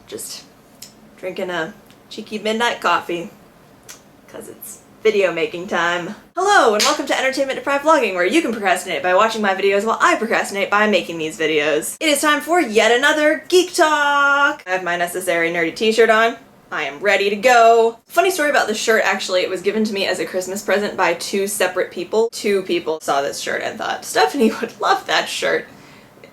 Just drinking a cheeky midnight coffee, because it's video making time. Hello and welcome to Entertainment Deprived Vlogging, where you can procrastinate by watching my videos while I procrastinate by making these videos. It is time for yet another Geek Talk! I have my necessary nerdy t-shirt on. I am ready to go. Funny story about this shirt, actually. It was given to me as a Christmas present by two separate people. Two people saw this shirt and thought, Stephanie would love that shirt.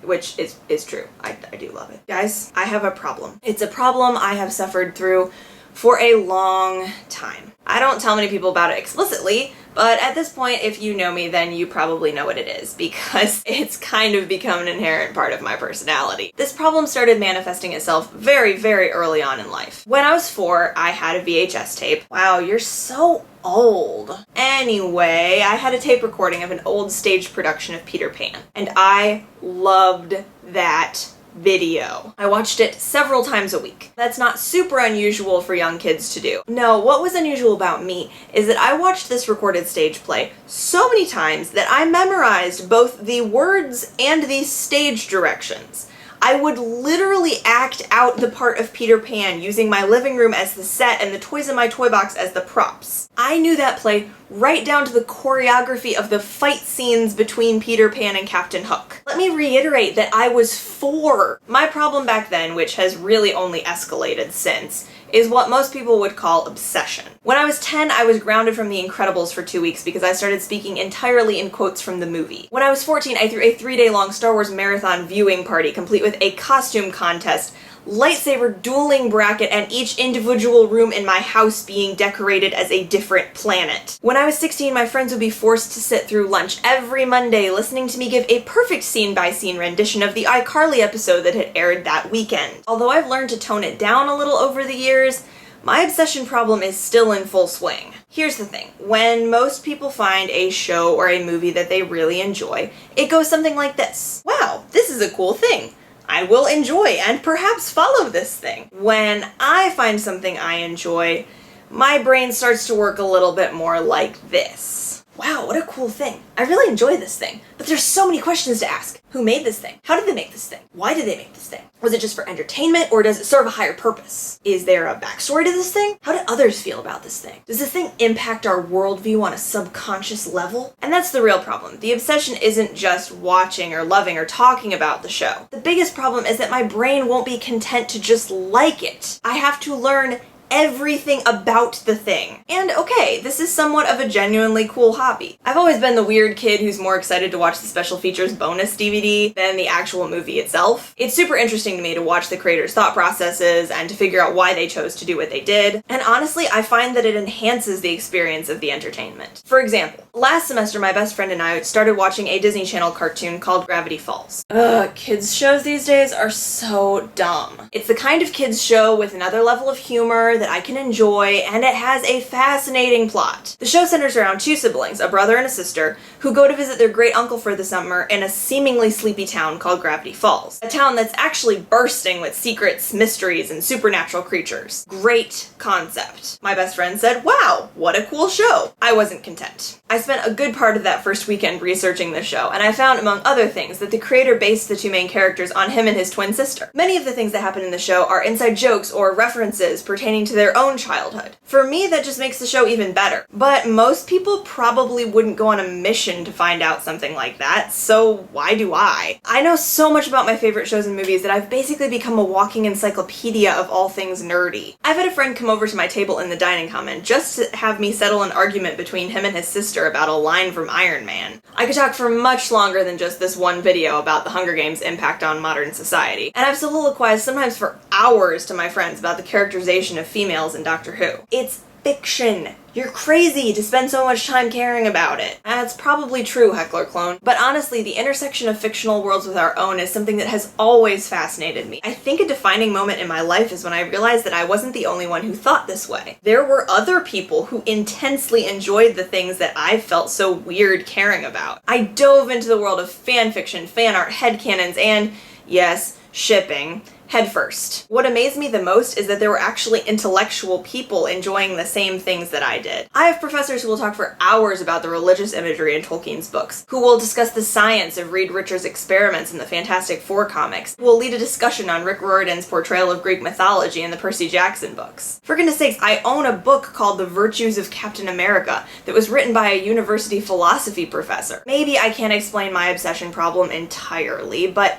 Which is true. I do love it. Guys, I have a problem. It's a problem I have suffered through for a long time. I don't tell many people about it explicitly, but at this point, if you know me, then you probably know what it is, because it's kind of become an inherent part of my personality. This problem started manifesting itself very, very early on in life. When I was 4, I had a VHS tape. Wow, you're so old. Anyway, I had a tape recording of an old stage production of Peter Pan, and I loved that video. I watched it several times a week. That's not super unusual for young kids to do. No, what was unusual about me is that I watched this recorded stage play so many times that I memorized both the words and the stage directions. I would literally act out the part of Peter Pan using my living room as the set and the toys in my toy box as the props. I knew that play right down to the choreography of the fight scenes between Peter Pan and Captain Hook. Let me reiterate that I was 4. My problem back then, which has really only escalated since, is what most people would call obsession. When I was 10, I was grounded from The Incredibles for 2 weeks because I started speaking entirely in quotes from the movie. When I was 14, I threw a 3-day-long Star Wars marathon viewing party complete with a costume contest, lightsaber dueling bracket, and each individual room in my house being decorated as a different planet. When I was 16, my friends would be forced to sit through lunch every Monday listening to me give a perfect scene-by-scene rendition of the iCarly episode that had aired that weekend. Although I've learned to tone it down a little over the years, my obsession problem is still in full swing. Here's the thing. When most people find a show or a movie that they really enjoy, it goes something like this. Wow, this is a cool thing. I will enjoy and perhaps follow this thing. When I find something I enjoy, my brain starts to work a little bit more like this. Wow, what a cool thing. I really enjoy this thing, but there's so many questions to ask. Who made this thing? How did they make this thing? Why did they make this thing? Was it just for entertainment, or does it serve a higher purpose? Is there a backstory to this thing? How do others feel about this thing? Does this thing impact our worldview on a subconscious level? And that's the real problem. The obsession isn't just watching or loving or talking about the show. The biggest problem is that my brain won't be content to just like it. I have to learn everything about the thing. And okay, this is somewhat of a genuinely cool hobby. I've always been the weird kid who's more excited to watch the special features bonus DVD than the actual movie itself. It's super interesting to me to watch the creators' thought processes and to figure out why they chose to do what they did. And honestly, I find that it enhances the experience of the entertainment. For example, last semester my best friend and I started watching a Disney Channel cartoon called Gravity Falls. Kids shows these days are so dumb. It's the kind of kids show with another level of humor that I can enjoy, and it has a fascinating plot. The show centers around 2 siblings, a brother and a sister, who go to visit their great uncle for the summer in a seemingly sleepy town called Gravity Falls. A town that's actually bursting with secrets, mysteries, and supernatural creatures. Great concept. My best friend said, wow, what a cool show. I wasn't content. I spent a good part of that first weekend researching the show, and I found, among other things, that the creator based the 2 main characters on him and his twin sister. Many of the things that happen in the show are inside jokes or references pertaining to their own childhood. For me, that just makes the show even better. But most people probably wouldn't go on a mission to find out something like that, so why do I? I know so much about my favorite shows and movies that I've basically become a walking encyclopedia of all things nerdy. I've had a friend come over to my table in the dining common just to have me settle an argument between him and his sister about a line from Iron Man. I could talk for much longer than just this one video about the Hunger Games' impact on modern society, and I've soliloquized sometimes for hours to my friends about the characterization of females in Doctor Who. It's fiction. You're crazy to spend so much time caring about it. That's probably true, Heckler clone. But honestly, the intersection of fictional worlds with our own is something that has always fascinated me. I think a defining moment in my life is when I realized that I wasn't the only one who thought this way. There were other people who intensely enjoyed the things that I felt so weird caring about. I dove into the world of fanfiction, fan art, headcanons, and, yes, shipping headfirst. What amazed me the most is that there were actually intellectual people enjoying the same things that I did. I have professors who will talk for hours about the religious imagery in Tolkien's books, who will discuss the science of Reed Richards' experiments in the Fantastic Four comics, who will lead a discussion on Rick Riordan's portrayal of Greek mythology in the Percy Jackson books. For goodness sakes, I own a book called The Virtues of Captain America that was written by a university philosophy professor. Maybe I can't explain my obsession problem entirely, but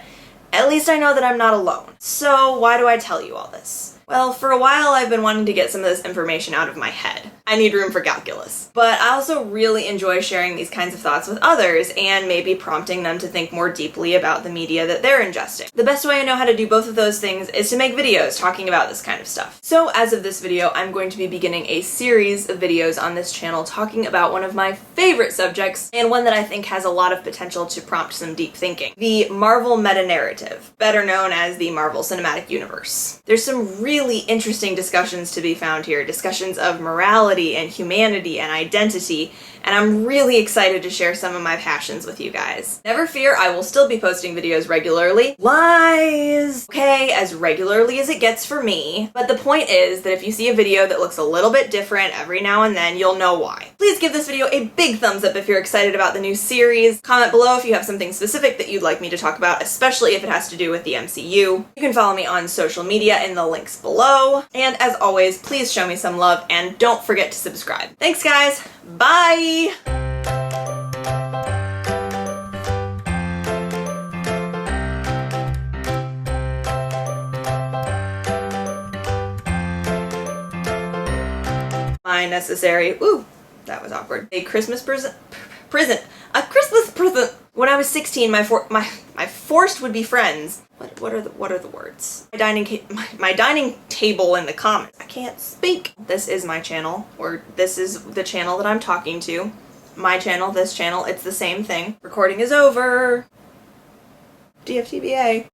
at least I know that I'm not alone. So why do I tell you all this? Well, for a while I've been wanting to get some of this information out of my head. I need room for calculus. But I also really enjoy sharing these kinds of thoughts with others and maybe prompting them to think more deeply about the media that they're ingesting. The best way I know how to do both of those things is to make videos talking about this kind of stuff. So as of this video, I'm going to be beginning a series of videos on this channel talking about one of my favorite subjects and one that I think has a lot of potential to prompt some deep thinking. The Marvel meta-narrative, better known as the Marvel Cinematic Universe. There's some really interesting discussions to be found here, discussions of morality and humanity and identity, and I'm really excited to share some of my passions with you guys. Never fear, I will still be posting videos regularly. Lies! Okay, as regularly as it gets for me, but the point is that if you see a video that looks a little bit different every now and then, you'll know why. Please give this video a big thumbs up if you're excited about the new series. Comment below if you have something specific that you'd like me to talk about, especially if it has to do with the MCU. You can follow me on social media in the links below, and as always, please show me some love and don't forget to subscribe. Thanks guys, bye! My necessary, ooh, that was awkward. A Christmas present, a Christmas present. When I was 16, my forced would be friends. What are the words? My dining table in the comments. I can't speak. This is my channel, or this is the channel that I'm talking to. My channel, this channel, it's the same thing. Recording is over. DFTBA.